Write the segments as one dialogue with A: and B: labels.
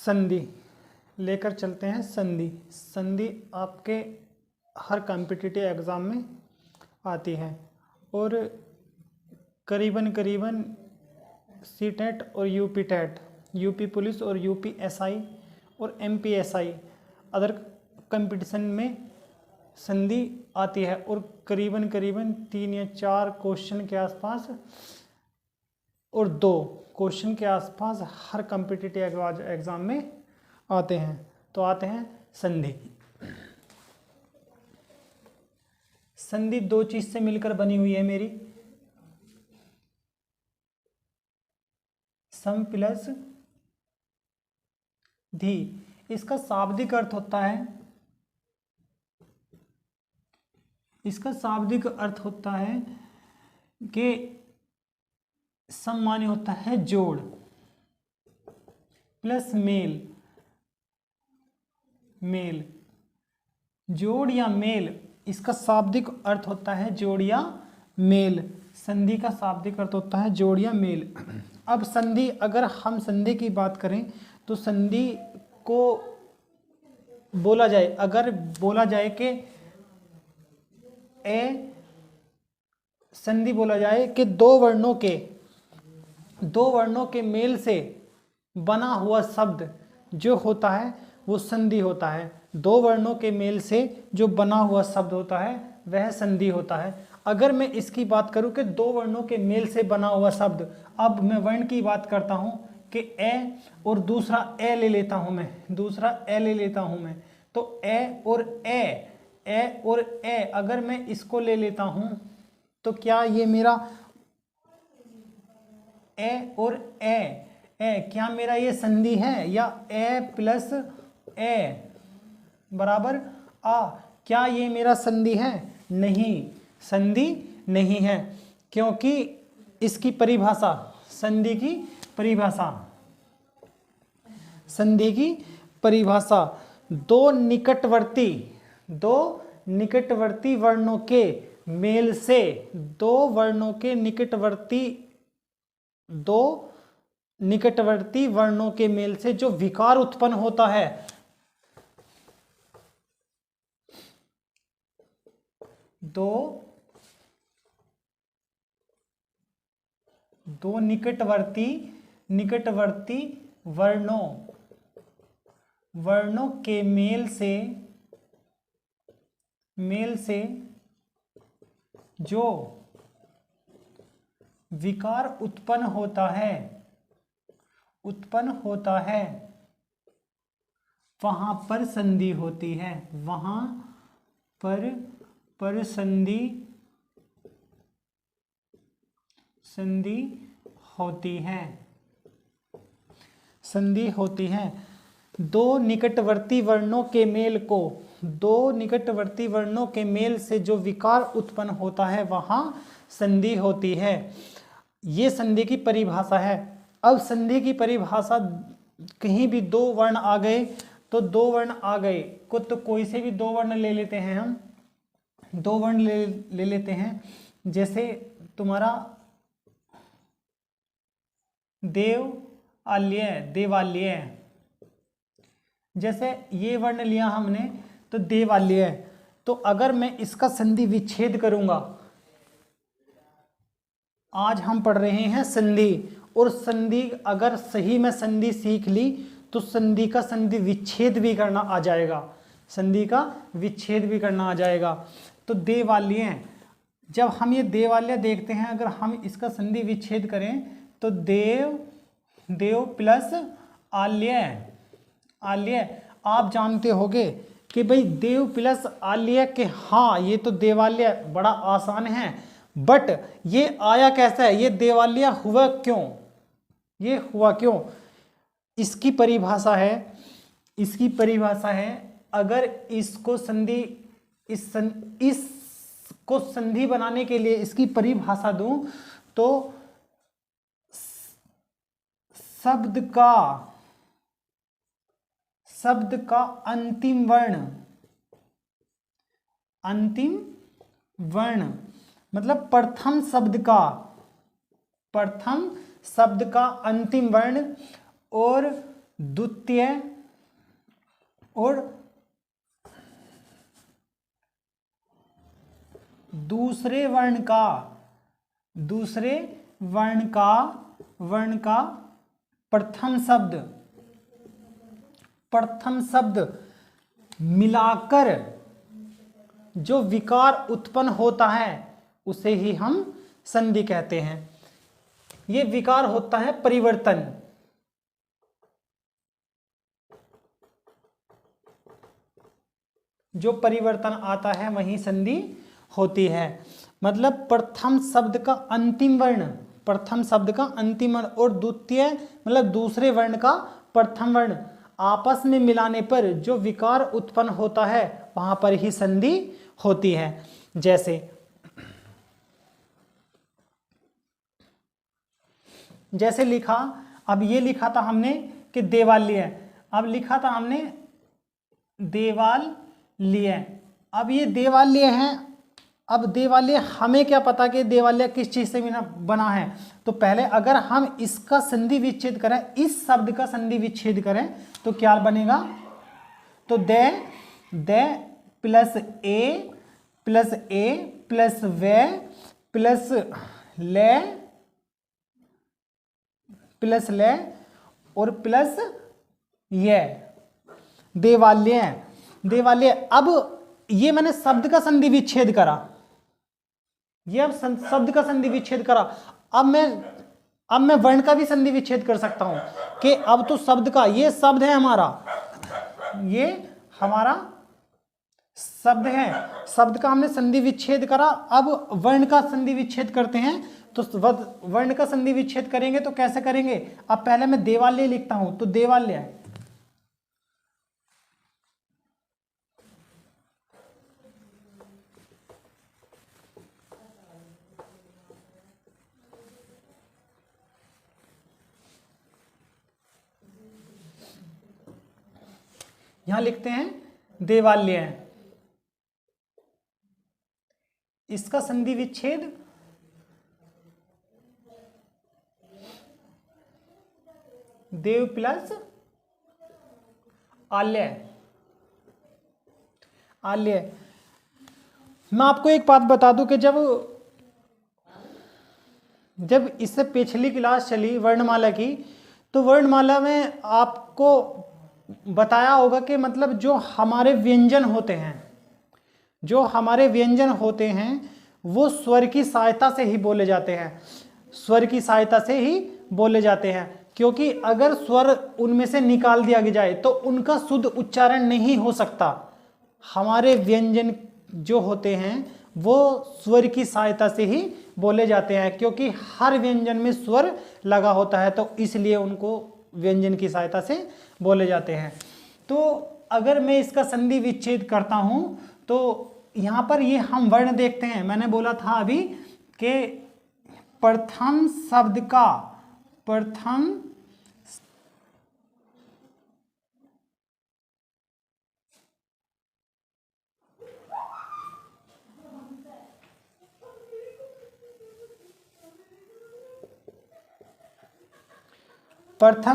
A: संधि लेकर चलते हैं। संधि संधि आपके हर कॉम्पिटिटिव एग्ज़ाम में आती है और करीबन सीटेट और यूपी टेट, यूपी पुलिस और यूपी एसआई और एमपी एसआई अदर कंपटीशन में संधि आती है और करीबन 3 या 4 क्वेश्चन के आसपास और 2 क्वेश्चन के आसपास हर कॉम्पिटिटिव एग्ज़ाम में आते हैं। तो आते हैं संधि। संधि 2 चीज़ से मिलकर बनी हुई है मेरी, सम प्लस धी। इसका शाब्दिक अर्थ होता है, इसका शाब्दिक अर्थ होता है कि सम माने होता है जोड़, प्लस मेल, मेल जोड़ या मेल, इसका शाब्दिक अर्थ होता है जोड़ या मेल। संधि का शाब्दिक अर्थ होता है जोड़ या मेल। अब संधि, अगर हम संधि की बात करें तो संधि को बोला जाए, अगर बोला जाए कि संधि बोला जाए कि दो वर्णों के मेल से बना हुआ शब्द जो होता है वो संधि होता है। 2 वर्णों के मेल से जो बना हुआ शब्द होता है वह संधि होता है। अगर मैं इसकी बात करूं कि 2 वर्णों के मेल से बना हुआ शब्द, अब मैं वर्ण की बात करता हूं कि ए और दूसरा ए ले लेता हूं मैं, दूसरा ए ले लेता हूं मैं, तो ए और ए अगर मैं इसको ले लेता हूं तो क्या ये मेरा ए और ए क्या मेरा ये संधि है? या ए प्लस ए बराबर आ, क्या ये मेरा संधि है? नहीं, संधि नहीं है, क्योंकि इसकी परिभाषा, संधि की परिभाषा दो निकटवर्ती वर्णों के मेल से, दो निकटवर्ती वर्णों के मेल से जो विकार उत्पन्न होता है, दो निकटवर्ती वर्णों के मेल से जो विकार उत्पन्न होता है वहां पर संधि होती है, वहां पर संधि होती है। दो निकटवर्ती वर्णों के मेल से जो विकार उत्पन्न होता है वहां संधि होती है। ये संधि की परिभाषा है। अब संधि की परिभाषा, कहीं भी 2 वर्ण आ गए तो 2 वर्ण आ गए को, तो कोई से भी 2 वर्ण ले लेते हैं हम, 2 वर्ण ले लेते हैं। जैसे तुम्हारा देवालय, जैसे ये वर्ण लिया हमने तो देवालय, तो अगर मैं इसका संधि विच्छेद करूंगा, आज हम पढ़ रहे हैं संधि, और संधि अगर सही में संधि सीख ली तो संधि का संधि विच्छेद भी करना आ जाएगा, तो देवालय, जब हम ये देवालय देखते हैं, अगर हम इसका संधि विच्छेद करें तो देव प्लस आल्य। आप जानते होंगे कि भाई देव प्लस आल्य के, हाँ ये तो देवालय बड़ा आसान है, बट ये आया कैसा है, ये देवालय हुआ क्यों? इसकी परिभाषा है, अगर इसको संधि बनाने के लिए इसकी परिभाषा दूं तो शब्द का अंतिम वर्ण मतलब प्रथम शब्द का अंतिम वर्ण और द्वितीय और दूसरे वर्ण का प्रथम शब्द मिलाकर जो विकार उत्पन्न होता है उसे ही हम संधि कहते हैं। ये विकार होता है परिवर्तन। जो परिवर्तन आता है वहीं संधि होती है। मतलब प्रथम शब्द का अंतिम वर्ण और द्वितीय मतलब दूसरे वर्ण का प्रथम वर्ण आपस में मिलाने पर जो विकार उत्पन्न होता है वहां पर ही संधि होती है। जैसे लिखा, अब ये लिखा था हमने कि देवालय, अब लिखा था हमने देवालय। अब ये देवालय है। अब देवालय हमें क्या पता कि देवालय किस चीज से बना है। तो पहले अगर हम इसका संधि विच्छेद करें, इस शब्द का संधि विच्छेद करें तो क्या बनेगा? तो दे प्लस ए प्लस वे प्लस ले और प्लस ये देवालय। अब ये मैंने शब्द का संधि विच्छेद करा, शब्द का संधि विच्छेद करा। अब मैं वर्ण का भी संधि विच्छेद कर सकता हूं कि अब तो शब्द का, ये शब्द है हमारा, ये हमारा शब्द है, शब्द का हमने संधि विच्छेद करा। अब वर्ण का संधि विच्छेद करते हैं। तो वर्ण का संधि विच्छेद करेंगे तो कैसे करेंगे? अब पहले मैं देवालय लिखता हूं, तो देवालय यहां लिखते हैं देवालय। इसका संधि विच्छेद देव प्लस आल्य। मैं आपको एक बात बता दूं कि जब इससे पिछली क्लास चली वर्णमाला की, तो वर्णमाला में आपको बताया होगा कि मतलब जो हमारे व्यंजन होते हैं वो स्वर की सहायता से ही बोले जाते हैं, क्योंकि अगर स्वर उनमें से निकाल दिया जाए तो उनका शुद्ध उच्चारण नहीं हो सकता। हमारे व्यंजन जो होते हैं वो स्वर की सहायता से ही बोले जाते हैं, क्योंकि हर व्यंजन में स्वर लगा होता है, तो इसलिए उनको व्यंजन की सहायता से बोले जाते हैं। तो अगर मैं इसका संधि विच्छेद करता हूं तो यहां पर ये हम वर्ण देखते हैं। मैंने बोला था अभी कि प्रथम शब्द का प्रथम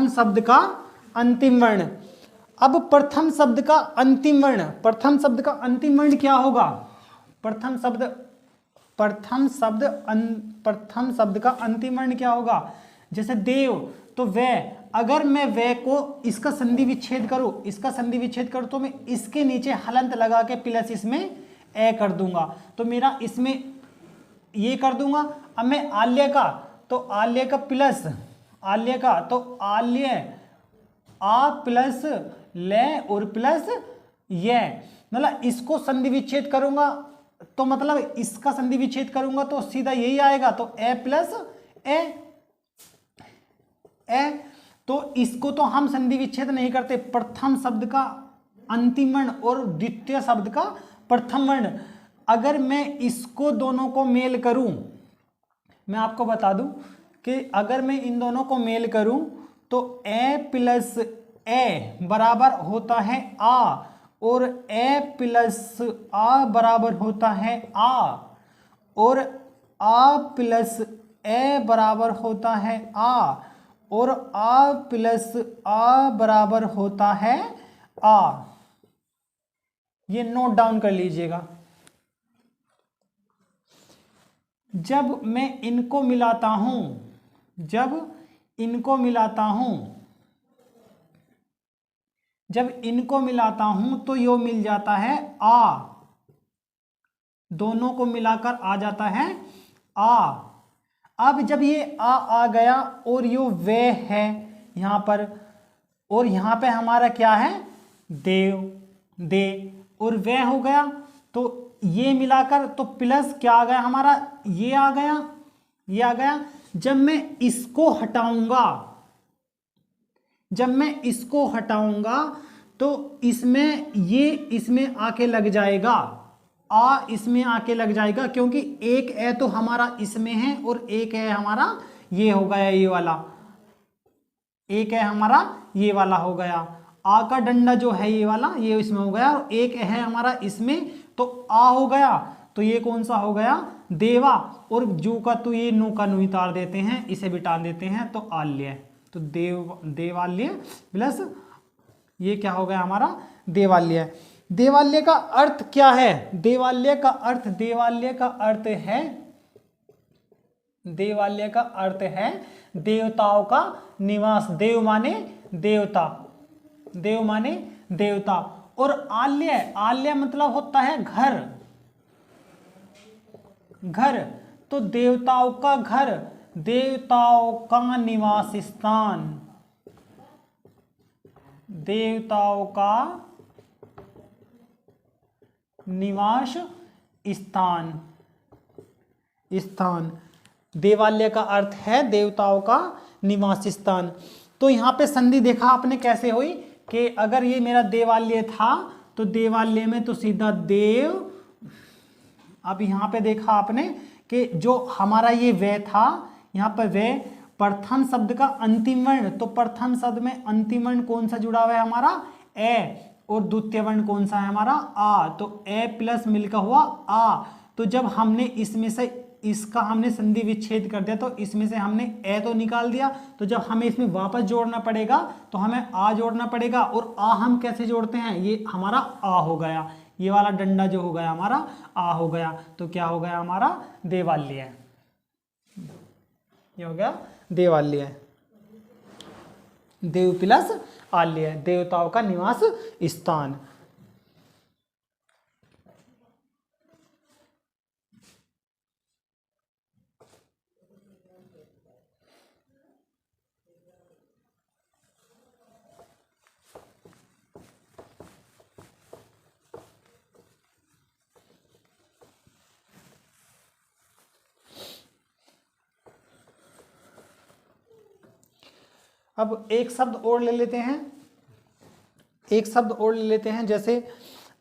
A: शब्द का अंतिम वर्ण। अब प्रथम शब्द का अंतिम वर्ण क्या होगा? प्रथम शब्द का अंतिम वर्ण क्या होगा? जैसे देव, तो वे, अगर मैं वे को इसका संधि विच्छेद करूं तो मैं इसके नीचे हलंत लगा के प्लस इसमें ए कर दूंगा, तो मेरा इसमें ये कर दूंगा। अब मैं आल्य का, तो आल्य का प्लस तो आल्य आ प्लस ले और प्लस ये, मतलब इसको संधि विच्छेद करूंगा तो मतलब इसका संधि विच्छेद करूंगा तो सीधा यही आएगा, तो ए प्लस ए। तो इसको तो हम संधि विच्छेद नहीं करते, प्रथम शब्द का अंतिम वर्ण और द्वितीय शब्द का प्रथम वर्ण। अगर मैं इसको दोनों को मेल करूं, मैं आपको बता दूं कि अगर मैं इन दोनों को मेल करूं तो ए प्लस ए बराबर होता है आ और ए प्लस आ बराबर होता है आ और आ प्लस ए बराबर होता है आ और आ प्लस आ बराबर होता है आ। ये नोट डाउन कर लीजिएगा। जब मैं इनको मिलाता हूं, जब इनको मिलाता हूं तो यो मिल जाता है आ, दोनों को मिलाकर आ जाता है आ। अब जब ये आ गया और यो वे है यहां पर, और यहां पे हमारा क्या है देव, दे और वे हो गया, तो ये मिलाकर तो प्लस क्या आ गया हमारा, ये आ गया, ये आ गया। जब मैं इसको हटाऊंगा तो इसमें ये इसमें आके लग जाएगा, आ इसमें आके लग जाएगा, क्योंकि एक ए तो हमारा इसमें है और एक है हमारा ये हो गया, ये वाला एक है हमारा ये वाला हो गया। आ का डंडा जो है ये वाला, ये इसमें हो गया, और एक है हमारा इसमें, तो आ हो गया। तो ये कौन सा हो गया देवा, और जू का तो ये नू का नू तार देते हैं, इसे भी टाल देते हैं, तो आल्य। तो देवाल्य प्लस ये क्या हो गया हमारा देवाल्य। देवाल्य का अर्थ क्या है, देवाल्य का अर्थ है देवताओं का निवास। देव माने देवता, देव माने देवता, और आल्य मतलब होता है घर, घर। तो देवताओं का घर, देवताओं का निवास स्थान, देवताओं का निवास स्थान, स्थान। देवालय का अर्थ है देवताओं का निवास स्थान। तो यहां पे संधि देखा आपने कैसे हुई कि अगर ये मेरा देवालय था तो देवालय में तो सीधा देव। अब यहां पे देखा आपने कि जो हमारा ये वे था, यहां पर वे प्रथम शब्द का अंतिम वर्ण, तो प्रथम शब्द में अंतिम वर्ण कौन सा जुड़ा हुआ है हमारा ए, और द्वितीय वर्ण कौन सा है हमारा आ, तो ए प्लस मिलकर हुआ आ। तो जब हमने इसमें से इसका हमने संधि विच्छेद कर दिया, तो इसमें से हमने ए तो निकाल दिया, तो जब हमें इसमें वापस जोड़ना पड़ेगा तो हमें आ जोड़ना पड़ेगा। और आ हम कैसे जोड़ते हैं, ये हमारा आ हो गया, ये वाला डंडा जो हो गया हमारा आ हो गया, तो क्या हो गया हमारा देवालय, ये हो गया देवालय। देव प्लस आल्य, देवताओं का निवास स्थान। अब एक शब्द और ले लेते हैं, एक शब्द और ले लेते हैं। जैसे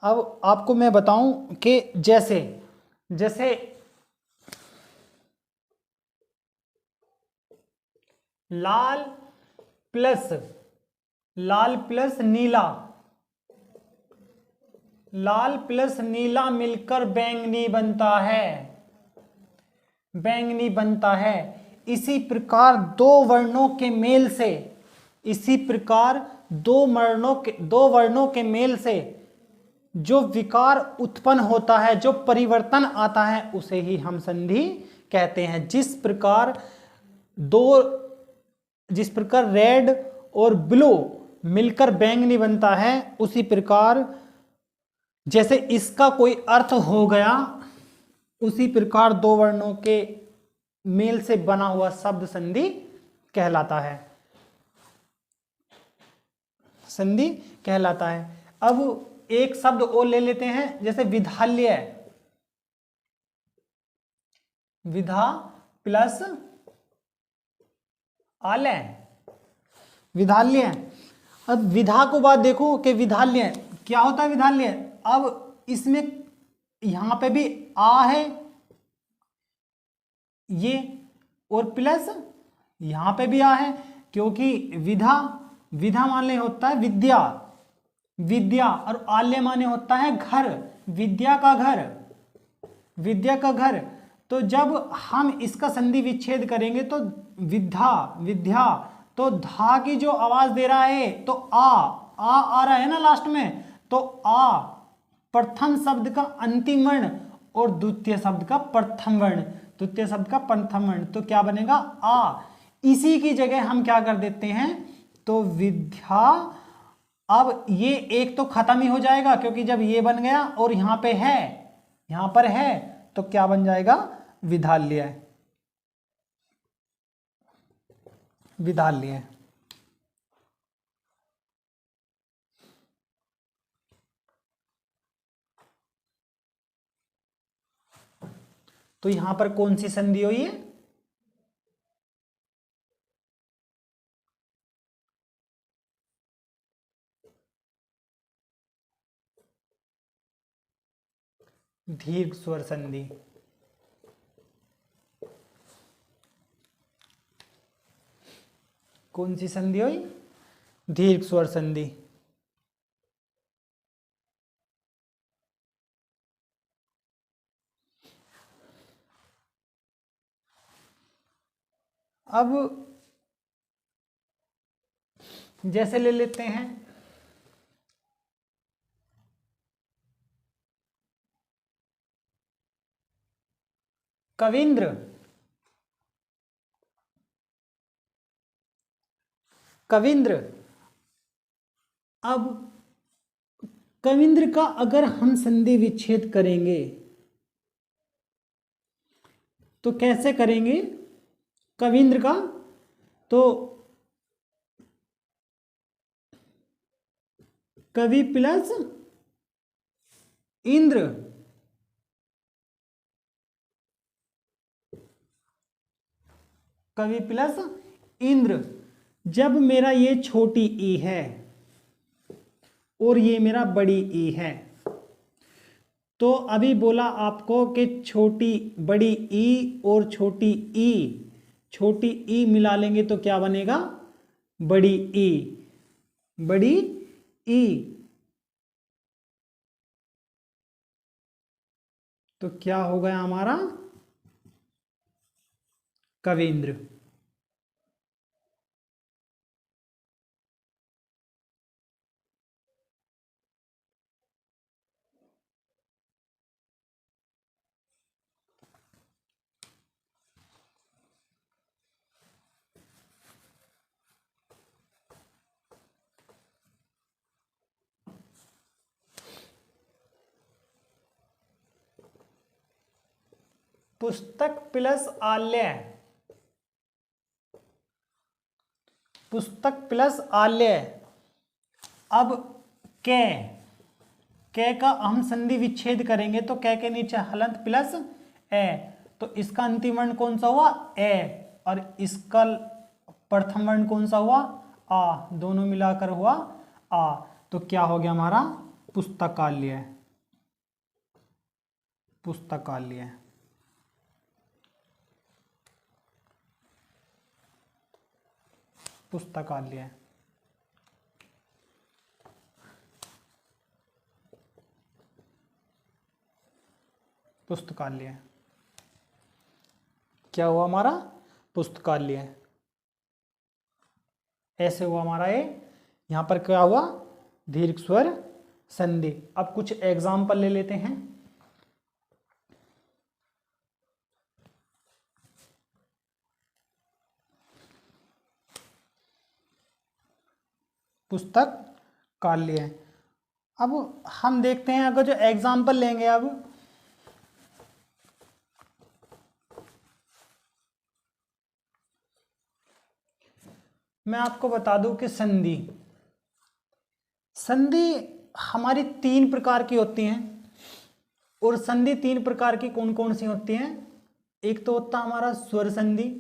A: अब आपको मैं बताऊं कि जैसे जैसे लाल प्लस नीला, लाल प्लस नीला मिलकर बैंगनी बनता है, बैंगनी बनता है। इसी प्रकार दो वर्णों के मेल से, इसी प्रकार दो वर्णों के मेल से जो विकार उत्पन्न होता है, जो परिवर्तन आता है, उसे ही हम संधि कहते हैं। जिस प्रकार रेड और ब्लू मिलकर बैंगनी बनता है, उसी प्रकार जैसे इसका कोई अर्थ हो गया, उसी प्रकार दो वर्णों के मेल से बना हुआ शब्द संधि कहलाता है, संधि कहलाता है। अब एक शब्द और ले लेते हैं, जैसे विधाल्य, विधा प्लस आलय, विधाल्य। अब विधा को बात देखो कि विधाल्य क्या होता है, विधाल्य। अब इसमें यहां पे भी आ है ये, और प्लस यहां पे भी आ है, क्योंकि विधा माने होता है विद्या, विद्या, और आल्य माने होता है घर, विद्या का घर, विद्या का घर। तो जब हम इसका संधि विच्छेद करेंगे तो विद्या तो धा की जो आवाज दे रहा है तो आ रहा है ना लास्ट में, तो आ प्रथम शब्द का अंतिम वर्ण और द्वितीय शब्द का प्रथम वर्ण, द्वितीय शब्द का प्रथम वर्ण, तो क्या बनेगा आ। इसी की जगह हम क्या कर देते हैं, तो विद्या, अब ये एक तो खत्म ही हो जाएगा क्योंकि जब ये बन गया और यहां पे है, यहां पर है, तो क्या बन जाएगा विद्यालय, विद्यालय। तो यहां पर कौन सी संधि हुई है, दीर्घ स्वर संधि। कौन सी संधि हुई, दीर्घ स्वर संधि। अब जैसे ले लेते हैं कविंद्र, कविंद्र। अब कविंद्र का अगर हम संधि विच्छेद करेंगे तो कैसे करेंगे कविंद्र का, तो कवि प्लस इंद्र, कवि प्लस इंद्र। जब मेरा ये छोटी ई है और ये मेरा बड़ी ई है, तो अभी बोला आपको कि छोटी बड़ी ई और छोटी ई मिला लेंगे तो क्या बनेगा बड़ी ई, बड़ी ई। तो क्या हो गया हमारा कविंद्र। पुस्तक प्लस आल्य, पुस्तक प्लस आल्य। अब कै का हम संधि विच्छेद करेंगे तो कै के नीचे हलंत प्लस ए, तो इसका अंतिम वर्ण कौन सा हुआ ए, और इसका प्रथम वर्ण कौन सा हुआ आ, दोनों मिलाकर हुआ आ। तो क्या हो गया हमारा पुस्तकालय, पुस्तकालय। पुस्तकालय। पुस्तकालय क्या हुआ हमारा पुस्तकालय, ऐसे हुआ हमारा ये। यहां पर क्या हुआ दीर्घ स्वर संधि। अब कुछ एग्जाम्पल ले लेते हैं। पुस्तक काल्य। अब हम देखते हैं अगर जो एग्जाम्पल लेंगे, अब मैं आपको बता दूं कि संधि, संधि हमारी 3 प्रकार की होती हैं। और संधि 3 प्रकार की कौन कौन सी होती हैं, एक तो होता हमारा स्वर संधि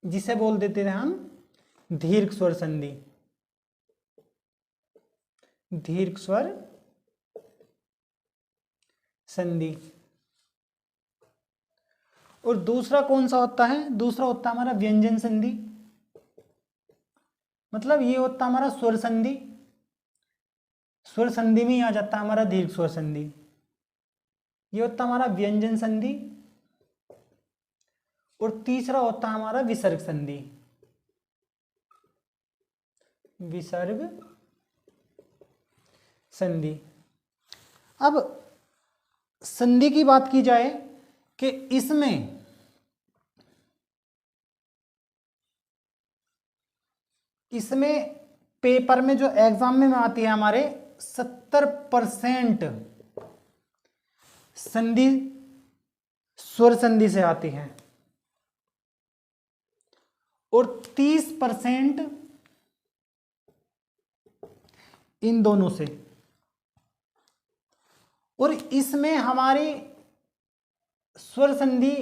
A: जिसे बोल देते हैं हम दीर्घ स्वर संधि, दीर्घ स्वर संधि। और दूसरा कौन सा होता है, दूसरा होता है हमारा व्यंजन संधि, मतलब ये होता है हमारा स्वर संधि, स्वर संधि में ही आ जाता है हमारा दीर्घ स्वर संधि। ये होता है हमारा व्यंजन संधि। और तीसरा होता है हमारा विसर्ग संधि। विसर्ग संधि। अब संधि की बात की जाए कि इसमें पेपर में जो एग्जाम में आती है हमारे 70% संधि स्वर संधि से आती है और 30% इन दोनों से। और इसमें हमारी स्वर संधि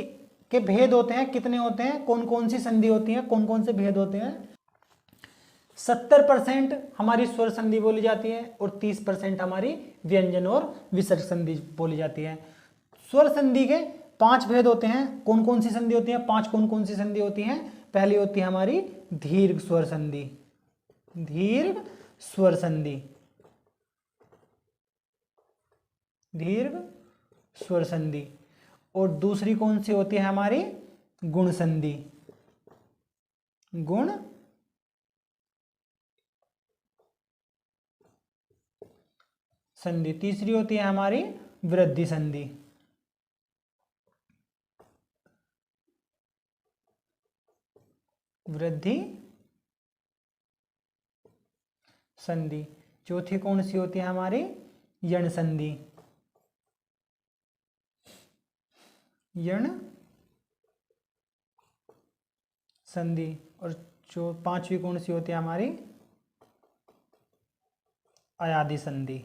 A: के भेद होते हैं, कितने होते हैं, कौन कौन सी संधि होती है, कौन कौन से भेद होते हैं। 70% हमारी स्वर संधि बोली जाती है और 30% हमारी व्यंजन और विसर्ग संधि बोली जाती है। स्वर संधि के 5 भेद होते हैं। कौन कौन सी संधि होती है, 5 कौन कौन सी संधि होती हैं। पहली होती है हमारी दीर्घ स्वर संधि, दीर्घ स्वर संधि, दीर्घ स्वर संधि। और दूसरी कौन सी होती है हमारी गुण संधि, गुण संधि। तीसरी होती है हमारी वृद्धि संधि, वृद्धि संधि। चौथी कौन सी होती है हमारी यण संधि, यण संधि। और जो 5वीं कौन सी होती है हमारी अयादि संधि,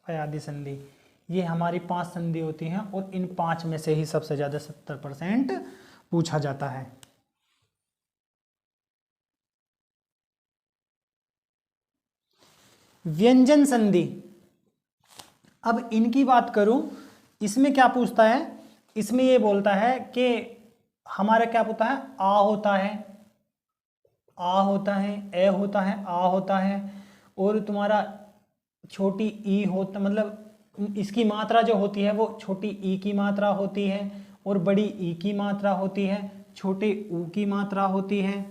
A: अयादि संधि। ये हमारी 5 संधि होती हैं और इन 5 में से ही सबसे ज्यादा 70% पूछा जाता है। व्यंजन संधि, अब इनकी बात करूं, इसमें क्या पूछता है, इसमें ये बोलता है कि हमारा क्या होता है, आ होता है, आ होता है, ए होता है, आ होता है, और तुम्हारा छोटी ई होता, मतलब इसकी मात्रा जो होती है वो छोटी ई की मात्रा होती है और बड़ी ई की मात्रा होती है, छोटे ऊ की मात्रा होती है,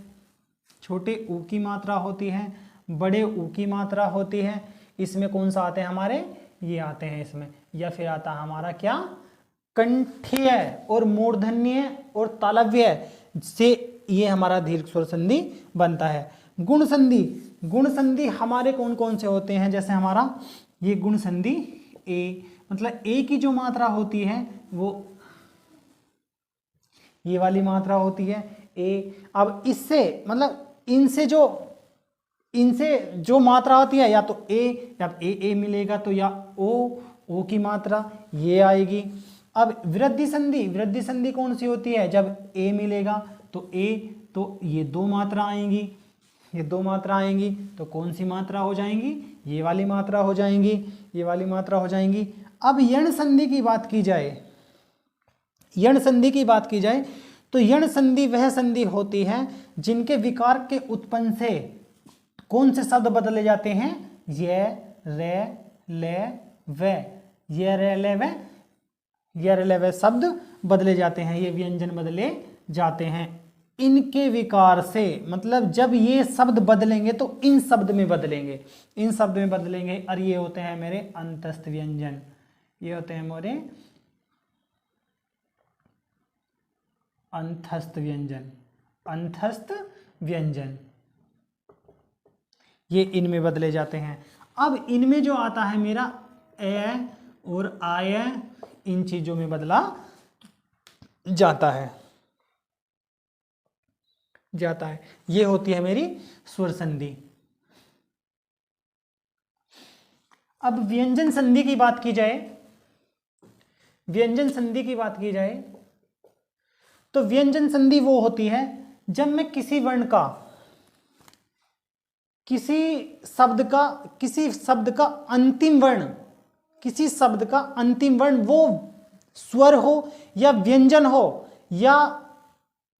A: छोटे ऊ की मात्रा होती है, बड़े ऊ की मात्रा होती है। इसमें कौन सा आते हैं हमारे, ये आते हैं इसमें। या फिर आता है हमारा क्या, कंठीय और मूर्धन्य और तालव्य से ये हमारा दीर्घ स्वर संधि बनता है। गुण संधि, गुण संधि हमारे कौन कौन से होते हैं, जैसे हमारा ये गुण संधि ए, मतलब ए की जो मात्रा होती है वो ये वाली मात्रा होती है ए। अब इससे मतलब इनसे जो मात्रा आती है, या तो ए, या ए मिलेगा तो या ओ की मात्रा ये आएगी। अब वृद्धि संधि, वृद्धि संधि कौन सी होती है, जब ए मिलेगा तो ए, तो ये 2 मात्रा आएंगी, ये 2 मात्रा आएंगी तो कौन सी मात्रा हो जाएंगी, ये वाली मात्रा हो जाएंगी, ये वाली मात्रा हो जाएंगी। अब यण संधि की बात की जाए, यण संधि की बात की जाए तो यण संधि वह संधि होती है जिनके विकार के उत्पन्न से कौन से शब्द बदले जाते हैं, ये, रे, ले, वे, ये, रे, ले, वे, ये, रे, ले, वे शब्द बदले जाते हैं, ये व्यंजन बदले जाते हैं इनके विकार से। मतलब जब ये शब्द बदलेंगे तो इन शब्द में बदलेंगे, इन शब्द में बदलेंगे। और ये होते हैं मेरे अंतस्थ व्यंजन, ये होते हैं मेरे अंतस्थ व्यंजन, अंतस्थ व्यंजन, ये इनमें बदले जाते हैं। अब इनमें जो आता है मेरा ए और आय, इन चीजों में बदला जाता है, जाता है। ये होती है मेरी स्वर संधि। अब व्यंजन संधि की बात की जाए, व्यंजन संधि की बात की जाए तो व्यंजन संधि वो होती है जब मैं किसी वर्ण का, किसी शब्द का अंतिम वर्ण, किसी शब्द का अंतिम वर्ण वो स्वर हो या व्यंजन हो, या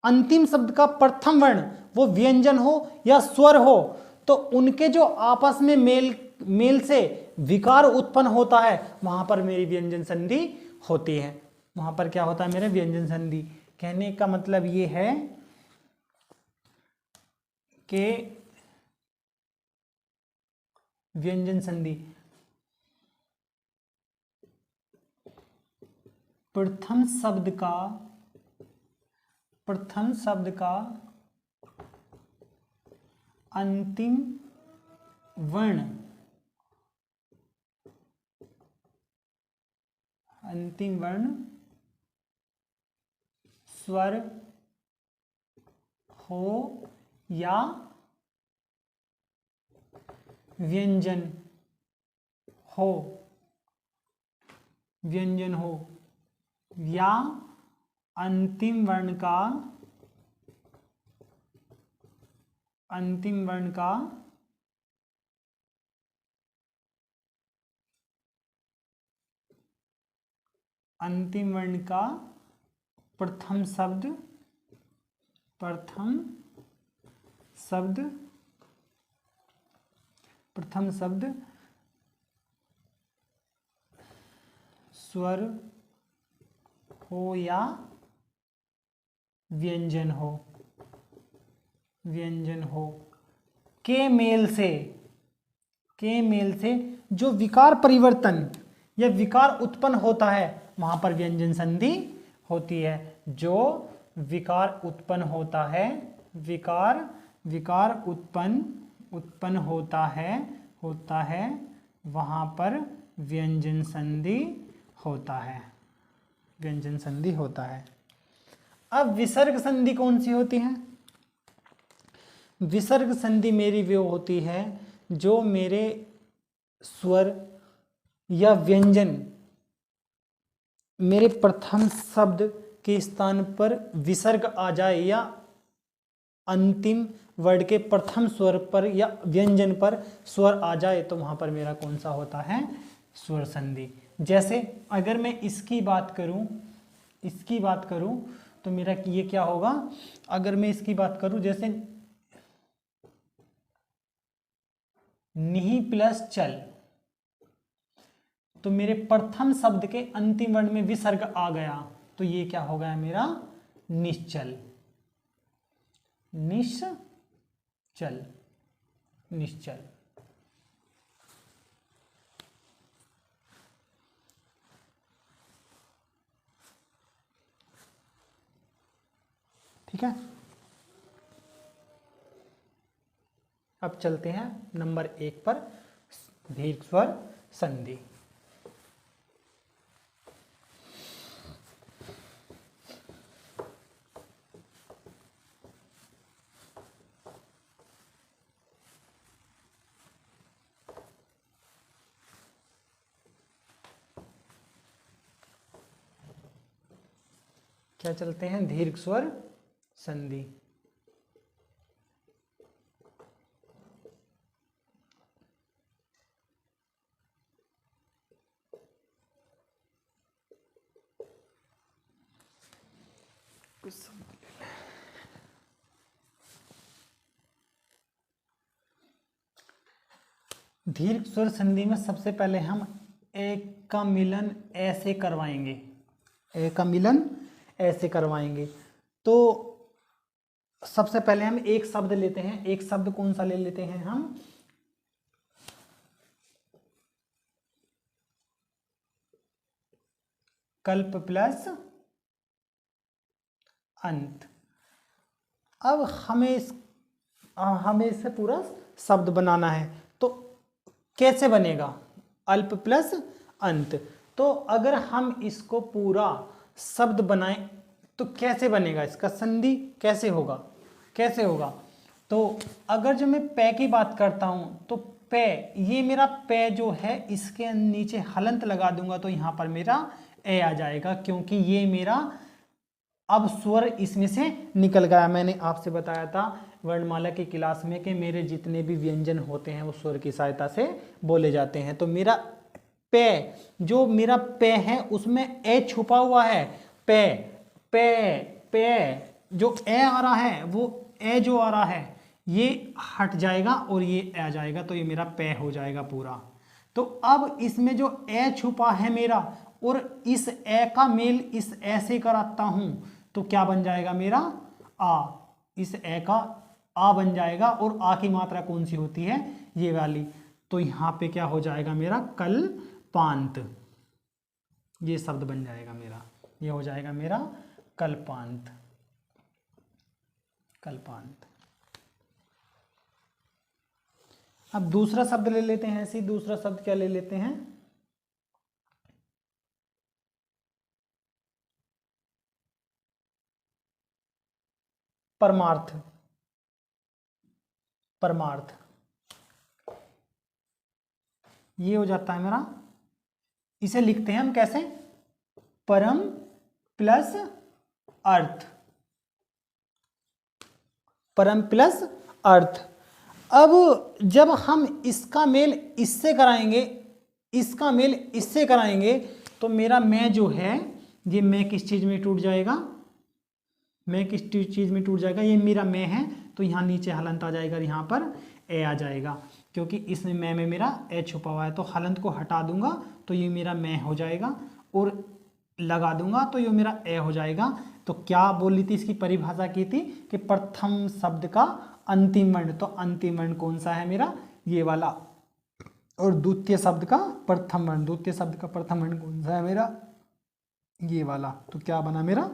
A: अंतिम शब्द का प्रथम वर्ण वो व्यंजन हो या स्वर हो, तो उनके जो आपस में मेल से विकार उत्पन्न होता है, वहां पर मेरी व्यंजन संधि होती है। वहां पर क्या होता है मेरे व्यंजन संधि। कहने का मतलब ये है के व्यंजन संधि प्रथम शब्द का अंतिम वर्ण स्वर हो या व्यंजन हो या अंतिम वर्ण का प्रथम शब्द स्वर हो या व्यंजन हो के मेल से जो विकार परिवर्तन या विकार उत्पन्न होता है वहां पर व्यंजन संधि होती है। जो विकार उत्पन्न होता है, विकार उत्पन्न होता है वहां पर व्यंजन संधि होता है। अब विसर्ग संधि कौन सी होती है? विसर्ग संधि मेरी वो होती है जो मेरे स्वर या व्यंजन मेरे प्रथम शब्द के स्थान पर विसर्ग आ जाए या अंतिम वर्ड के प्रथम स्वर पर या व्यंजन पर स्वर आ जाए तो वहां पर मेरा कौन सा होता है? स्वर संधि। जैसे अगर मैं इसकी बात करूं तो मेरा ये क्या होगा? अगर मैं इसकी बात करूं जैसे निहि प्लस चल, तो मेरे प्रथम शब्द के अंतिम वर्ण में विसर्ग आ गया तो ये क्या हो गया मेरा? निश्चल। ठीक है। अब चलते हैं नंबर 1 पर, दीर्घ स्वर संधि। क्या चलते हैं? दीर्घ स्वर संधि। दीर्घ स्वर संधि में सबसे पहले हम एक का मिलन ऐसे करवाएंगे। तो सबसे पहले हम एक शब्द लेते हैं। एक शब्द कौन सा ले लेते हैं हम? कल्प प्लस अंत। अब हमें इसे पूरा शब्द बनाना है तो कैसे बनेगा? अल्प प्लस अंत। तो अगर हम इसको पूरा शब्द बनाएं तो कैसे बनेगा? इसका संधि कैसे होगा? तो अगर जो मैं पे की बात करता हूं तो पे, ये मेरा पे जो है इसके नीचे हलंत लगा दूंगा तो यहां पर मेरा ए आ जाएगा, क्योंकि ये मेरा अब स्वर इसमें से निकल गया। मैंने आपसे बताया था वर्णमाला की क्लास में कि मेरे जितने भी व्यंजन होते हैं वो स्वर की सहायता से बोले जाते हैं। तो मेरा पे, जो मेरा पे है उसमें ए छुपा हुआ है। पे पे पे जो ए आ रहा है, वो ए जो आ रहा है ये हट जाएगा और ये आ जाएगा, तो ये मेरा पे हो जाएगा पूरा। तो अब इसमें जो ए छुपा है मेरा और इस ए का मेल इस ए से कराता हूं तो क्या बन जाएगा मेरा? आ। इस ए का आ बन जाएगा, और आ की मात्रा कौन सी होती है, ये वाली। तो यहां पे क्या हो जाएगा मेरा, कल्पांत, ये शब्द बन जाएगा मेरा, ये हो जाएगा मेरा कल्पांत, कल्पांत। अब दूसरा शब्द ले लेते हैं, ऐसे दूसरा शब्द क्या ले लेते हैं, परमार्थ, परमार्थ। ये हो जाता है मेरा, इसे लिखते हैं हम कैसे, परम प्लस अर्थ, परम प्लस अर्थ। अब जब हम इसका मेल इससे कराएंगे, इसका मेल इससे कराएंगे, तो मेरा मैं जो है, ये मैं किस चीज में टूट जाएगा, मैं किस चीज में टूट जाएगा, ये मेरा मैं है, तो यहाँ नीचे हलंत आ जाएगा, यहाँ पर ए आ जाएगा, क्योंकि इसमें मैं में मेरा ए छुपा हुआ है। तो हलंत को हटा दूंगा तो ये मेरा मैं हो जाएगा, और लगा दूंगा तो ये मेरा ए हो जाएगा। तो क्या बोली थी, इसकी परिभाषा की थी कि प्रथम शब्द का अंतिम वर्ण, तो अंतिम वर्ण कौन सा है मेरा, ये वाला, और द्वितीय शब्द का प्रथम वर्ण, द्वितीय शब्द का प्रथम वर्ण कौन सा है मेरा, ये वाला। तो क्या बना मेरा,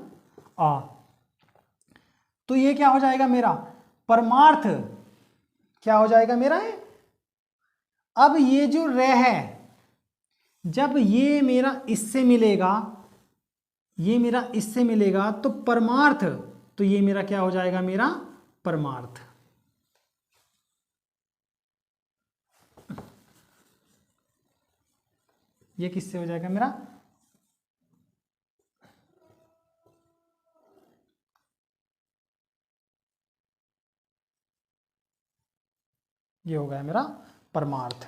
A: आ। तो ये क्या हो जाएगा मेरा, परमार्थ क्या हो जाएगा मेरा है। अब ये जो रे है, जब ये मेरा इससे मिलेगा, ये मेरा इससे मिलेगा, तो परमार्थ, तो ये मेरा क्या हो जाएगा मेरा, परमार्थ। ये किससे हो जाएगा मेरा, ये हो गया मेरा परमार्थ।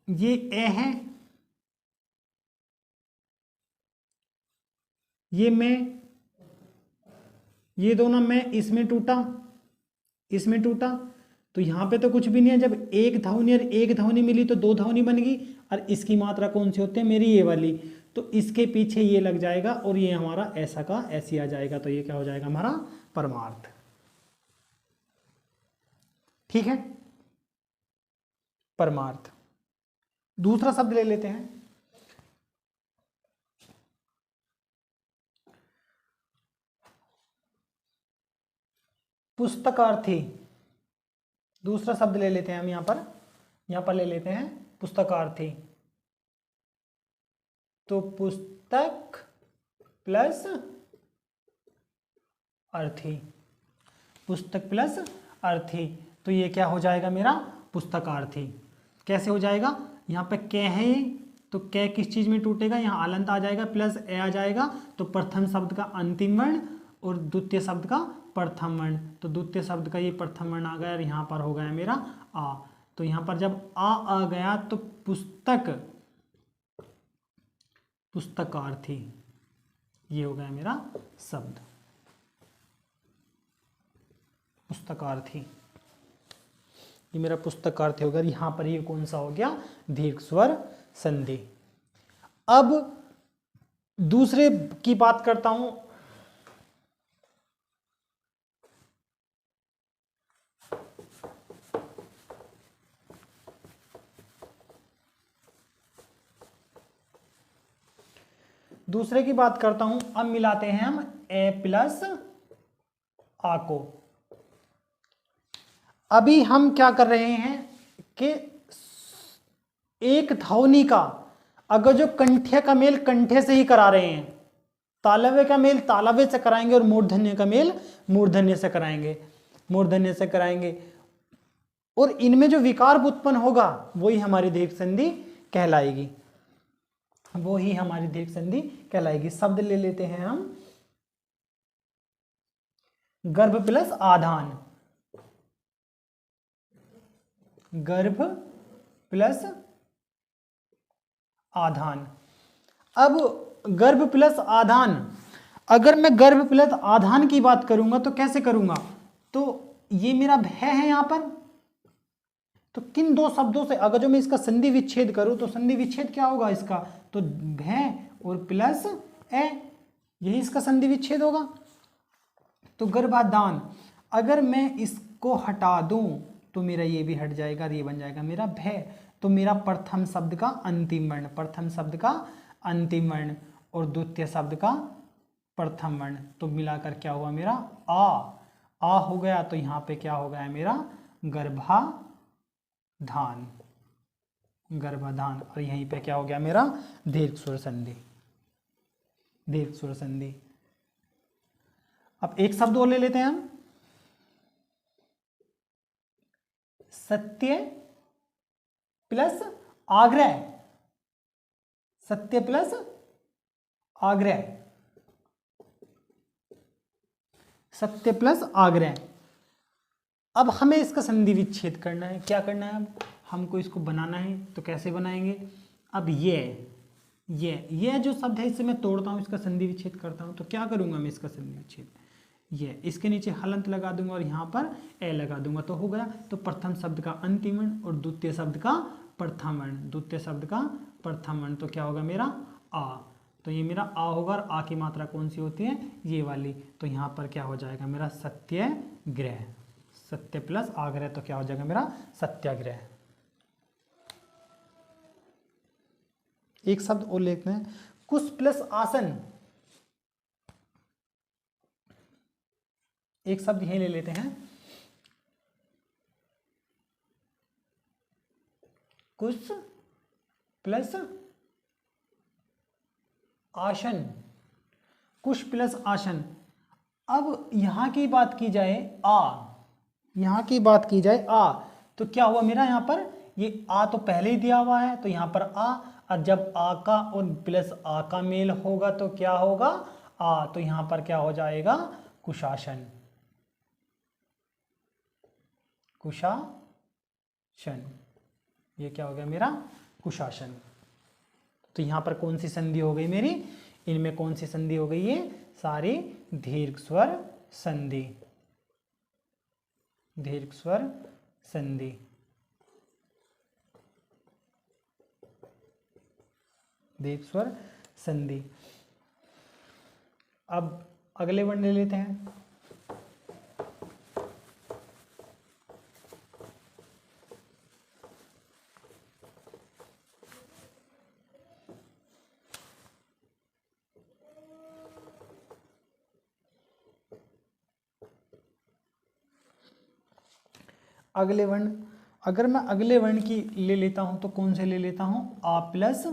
A: ये ए है, ये मैं, ये दोनों मैं इसमें टूटा, इसमें टूटा, तो यहां पे तो कुछ भी नहीं है। जब एक ध्वनि और एक ध्वनि मिली तो दो ध्वनि बन गई, और इसकी मात्रा कौन सी होती है मेरी, ये वाली, तो इसके पीछे ये लग जाएगा, और ये हमारा ऐसा का ऐसी आ जाएगा। तो ये क्या हो जाएगा हमारा परमार्थ। ठीक है, परमार्थ। दूसरा शब्द ले लेते हैं, पुस्तकार्थी। दूसरा शब्द ले लेते हैं हम यहां पर ले लेते हैं पुस्तकार्थी। तो पुस्तक प्लस अर्थी, पुस्तक प्लस अर्थी, तो ये क्या हो जाएगा मेरा पुस्तकार्थी। कैसे हो जाएगा, यहाँ पे कै है, तो कै किस चीज में टूटेगा, यहाँ अलंत आ जाएगा, प्लस ए आ जाएगा, तो प्रथम शब्द का अंतिम वर्ण और द्वितीय शब्द का प्रथम वर्ण। तो द्वितीय शब्द का ये प्रथम वर्ण आ गया, और यहाँ पर हो गया मेरा आ। तो यहाँ पर जब आ गया तो पुस्तक, पुस्तकार्थी, ये हो गया मेरा शब्द पुस्तकार्थी, ये मेरा पुस्तकार्थी हो गया। यहाँ पर ये कौन सा हो गया, दीर्घ स्वर संधि। अब दूसरे की बात करता हूं, दूसरे की बात करता हूं। अब मिलाते हैं हम ए प्लस आ को। अभी हम क्या कर रहे हैं कि एक ध्वनि का अगर जो कंठ्य का मेल कंठे से ही करा रहे हैं, तालव्य का मेल तालव्य से कराएंगे, और मूर्धन्य का मेल मूर्धन्य से कराएंगे, मूर्धन्य से कराएंगे, और इनमें जो विकार उत्पन्न होगा वही हमारी दीर्घ संधि कहलाएगी, वो ही हमारी दीर्घ संधि कहलाएगी। शब्द ले लेते हैं हम, गर्भ प्लस आधान, गर्भ प्लस आधान। अब गर्भ प्लस आधान, अगर मैं गर्भ प्लस आधान की बात करूंगा तो कैसे करूंगा, तो ये मेरा भय है यहां पर, तो किन दो शब्दों से, अगर जो मैं इसका संधि विच्छेद करूं तो संधि विच्छेद क्या होगा इसका, तो भय और प्लस ए, यही इसका संधि विच्छेद होगा। तो गर्भाधान, अगर मैं इसको हटा दूं तो मेरा ये भी हट जाएगा, ये बन जाएगा मेरा भय। तो मेरा प्रथम शब्द का अंतिम वर्ण, प्रथम शब्द का अंतिम वर्ण और द्वितीय शब्द का प्रथम वर्ण, तो मिलाकर क्या हुआ मेरा आ हो गया। तो यहाँ पे क्या हो गया मेरा गर्भाधान, गर्भाधान। और यहीं पे क्या हो गया मेरा दीर्घ स्वर संधि, दीर्घ स्वर संधि। अब एक शब्द और ले लेते हैं हम, सत्य प्लस आग्रह, सत्य प्लस आग्रह, सत्य प्लस आग्रह। अब हमें इसका संधि विच्छेद करना है। क्या करना है, अब हमको इसको बनाना है। तो कैसे बनाएंगे, अब ये जो शब्द है इसे मैं तोड़ता हूँ, इसका संधि विच्छेद करता हूँ। तो क्या करूंगा मैं इसका संधि विच्छेद, ये इसके नीचे हलंत लगा दूंगा और यहाँ पर ए लगा दूंगा, तो हो गया। तो प्रथम शब्द का अंतिम वर्ण और द्वितीय शब्द का प्रथम वर्ण, द्वितीय शब्द का प्रथम वर्ण, तो क्या होगा मेरा आ। तो ये मेरा आ होगा और आ की मात्रा कौन सी होती है, ये वाली। तो यहाँ पर क्या हो जाएगा मेरा सत्याग्रह, सत्य प्लस आग्रह, तो क्या हो जाएगा मेरा सत्याग्रह। एक शब्द और लेते हैं, कुश प्लस आसन। एक शब्द यही ले लेते हैं, कुश प्लस आसन, कुश प्लस आसन। अब यहां की बात की जाए यहां की बात की जाए तो क्या हुआ मेरा यहाँ पर, ये आ तो पहले ही दिया हुआ है, तो यहाँ पर आ, और जब आ का और प्लस आ का मेल होगा तो क्या होगा आ, तो यहाँ पर क्या हो जाएगा कुशासन, कुशासन। ये क्या हो गया मेरा कुशासन। तो यहाँ पर कौन सी संधि हो गई मेरी, इनमें कौन सी संधि हो गई, ये सारी दीर्घ स्वर संधि, दीर्घ स्वर संधि। दीर्घ स्वर संधि। अब अगले वर्ण ले लेते हैं, अगले वर्ण। अगर मैं अगले वर्ण की ले लेता हूं तो कौन से ले लेता हूं, आ प्लस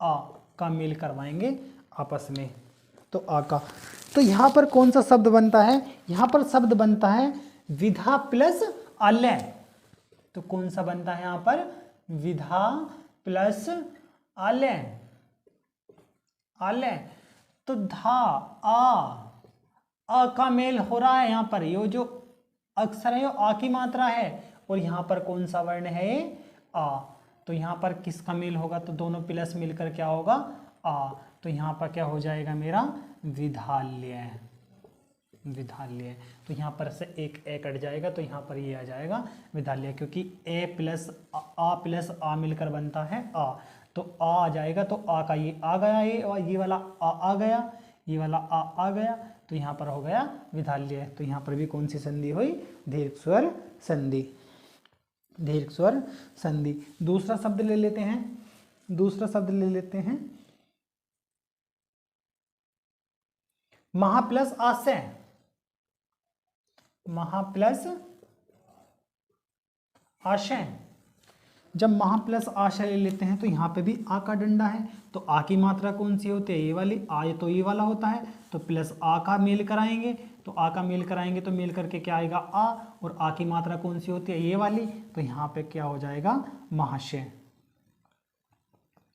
A: आ का मेल करवाएंगे आपस में, तो आ का। तो यहां पर कौन सा शब्द बनता है, यहां पर शब्द बनता है विधा प्लस आलय। तो कौन सा बनता है यहां पर, विधा प्लस आलय, आलय। तो धा आ का मेल हो रहा है, यहां पर ये जो अक्षर है आ की मात्रा है, और यहाँ पर कौन सा वर्ण है आ। तो यहाँ पर किसका मेल होगा, तो दोनों प्लस मिलकर क्या होगा आ। तो यहाँ पर क्या हो जाएगा मेरा विधाल्य, विधाल्य। तो यहाँ पर से एक ए कट जाएगा, तो यहाँ पर ये आ जाएगा विधाल्य, क्योंकि ए प्लस आ मिलकर बनता है आ। तो आ जाएगा, तो आ का ये आ गया, ये वाला आ गया, ये वाला आ गया, तो यहाँ पर हो गया विधाल्य। तो यहाँ पर भी कौन सी संधि हुई, दीर्घ स्वर संधि, दीर्घ स्वर संधि। दूसरा शब्द ले लेते हैं, दूसरा शब्द ले लेते हैं महा प्लस आशय, महा प्लस आशय। जब महा प्लस आशय ले लेते हैं तो यहाँ पे भी आ का डंडा है, तो आ की मात्रा कौन सी होती है, ये वाली आ, तो ये वाला होता है, तो प्लस आ का मेल कराएंगे, तो आ का मेल कराएंगे तो मेल करके क्या आएगा आ, और आ की मात्रा कौन सी होती है, ये वाली। तो यहाँ पे क्या हो जाएगा महाशय,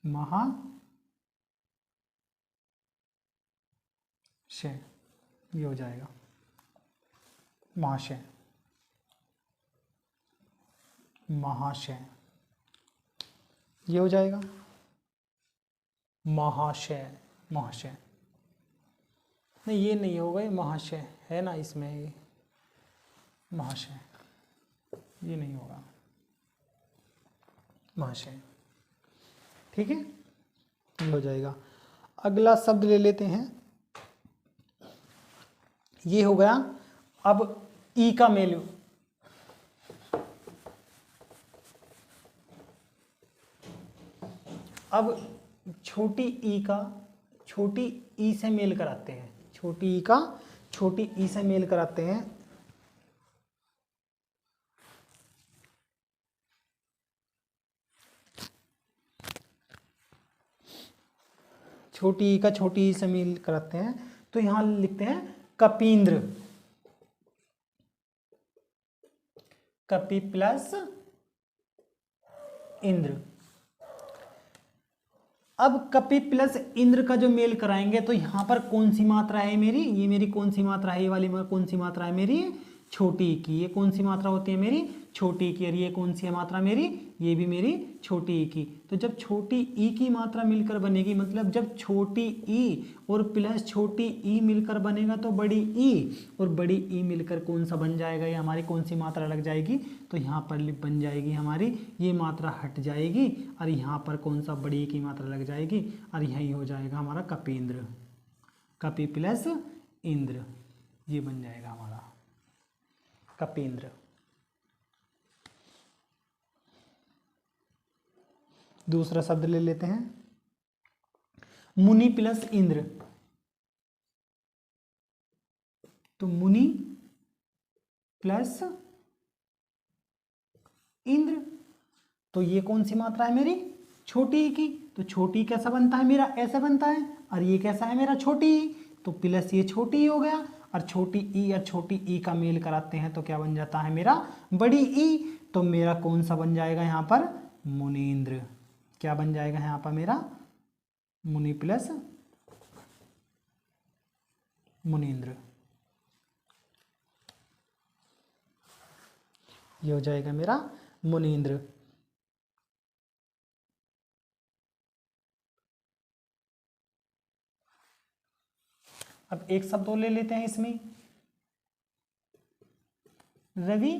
A: महाशय, ये हो जाएगा महाशय, महाशय, ये हो जाएगा महाशय, महाशय। नहीं ये नहीं होगा, ये महाशय है ना इसमें, ये महाशय, ये नहीं होगा। महाशय। ठीक है, ये हो जाएगा। अगला शब्द ले लेते हैं, ये हो गया। अब ई का मेल, अब छोटी ई से मेल कराते हैं, छोटी ई का छोटी ई से मेल कराते हैं। छोटी ई का छोटी ई से मेल कराते हैं, तो यहां लिखते हैं कपींद्र, कपि प्लस इंद्र। अब कपि प्लस इंद्र का जो मेल कराएंगे तो यहां पर कौन सी मात्रा है मेरी, ये मेरी कौन सी मात्रा है, ये वाली कौन सी मात्रा है मेरी, छोटी ई की। ये कौन सी मात्रा होती है मेरी, छोटी ई की। और ये कौन सी है मात्रा मेरी, ये भी मेरी छोटी ई की। तो जब छोटी ई की मात्रा मिलकर बनेगी, मतलब जब छोटी ई और प्लस छोटी ई मिलकर बनेगा तो बड़ी ई, और बड़ी ई मिलकर कौन सा बन जाएगा, ये हमारी कौन सी मात्रा लग जाएगी, तो यहाँ पर बन जाएगी हमारी, ये मात्रा हट जाएगी और यहाँ पर कौन सा बड़ी ई की मात्रा लग जाएगी, और यही हो जाएगा हमारा कपींद्र, कपि प्लस इंद्र, ये बन जाएगा हमारा कपींद्र। दूसरा शब्द ले लेते हैं, मुनि प्लस इंद्र। तो मुनि प्लस इंद्र, तो ये कौन सी मात्रा है मेरी, छोटी ई की। तो छोटी ई कैसा बनता है मेरा, ऐसा बनता है, और ये कैसा है मेरा, छोटी ई, तो प्लस ये छोटी ई हो गया, और छोटी ई और छोटी ई का मेल कराते हैं तो क्या बन जाता है मेरा, बड़ी ई। तो मेरा कौन सा बन जाएगा यहाँ पर, मुनीन्द्र। क्या बन जाएगा यहाँ पर मेरा, मुनि प्लस मुनीन्द्र, ये हो जाएगा मेरा मुनीन्द्र। अब एक शब्द और ले लेते हैं इसमें, रवि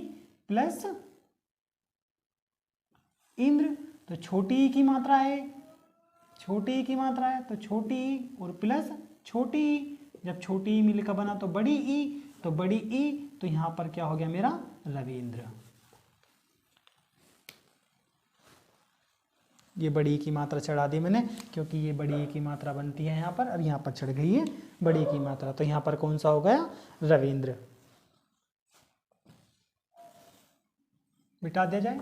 A: प्लस इंद्र। तो छोटी ई की मात्रा है, छोटी ई की मात्रा है, तो छोटी ई और प्लस छोटी ई, जब छोटी ई मिलकर बना तो बड़ी ई, तो बड़ी ई, तो यहां पर क्या हो गया मेरा, रविंद्र। ये बड़ी ई की मात्रा चढ़ा दी मैंने, क्योंकि ये बड़ी ई की मात्रा बनती है यहाँ पर, और यहाँ पर चढ़ गई है बड़ी ई की मात्रा, तो यहाँ पर कौन सा हो गया, रविंद्र। मिटा दिया जाए।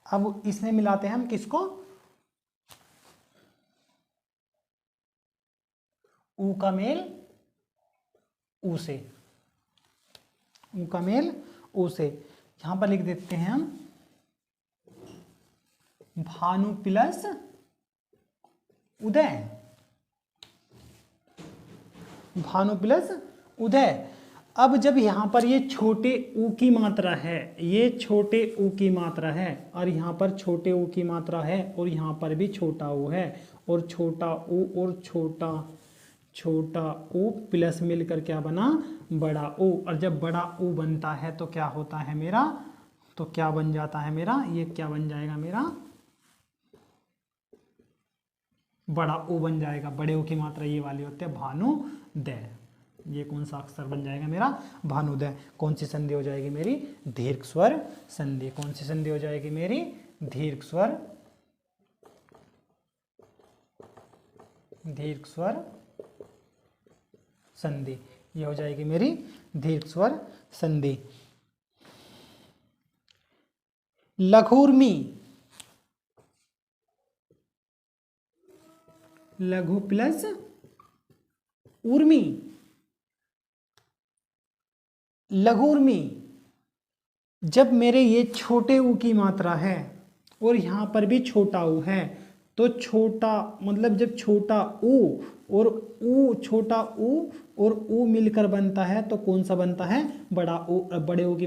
A: अब इसमें मिलाते हैं हम किसको, ऊ का मेल ऊ से, ऊ का मेल ऊ से। यहां पर लिख देते हैं हम भानु प्लस उदय, भानु प्लस उदय। अब जब यहाँ पर ये छोटे ऊ की मात्रा है, ये छोटे ऊ की मात्रा है, और यहाँ पर छोटे ऊ की मात्रा है, और यहाँ पर भी छोटा ऊ है, और छोटा ऊ और छोटा ऊ प्लस मिलकर क्या बना, बड़ा ऊ। और जब बड़ा ऊ बनता है तो क्या होता है मेरा, तो क्या बन जाता है मेरा, ये क्या बन जाएगा मेरा, बड़ा ऊ बन जाएगा। बड़े ऊ की मात्रा ये वाली होती है भानुदय। ये कौन सा अक्षर बन जाएगा मेरा, भानुदय। कौन सी संधि हो जाएगी मेरी, दीर्घ स्वर संधि। कौन सी संधि हो जाएगी मेरी, दीर्घ स्वर, दीर्घ स्वर संधि। ये हो जाएगी मेरी दीर्घ स्वर संधि। लघुर्मी, लघु प्लस उर्मी, लघुर्मी। जब मेरे ये छोटे ऊ की मात्रा है और यहाँ पर भी छोटा ऊ है, तो छोटा मतलब जब छोटा ऊ और ऊ, छोटा ऊ और ऊ मिलकर बनता है तो कौन सा बनता है, बड़ा ऊ। बड़े ऊ की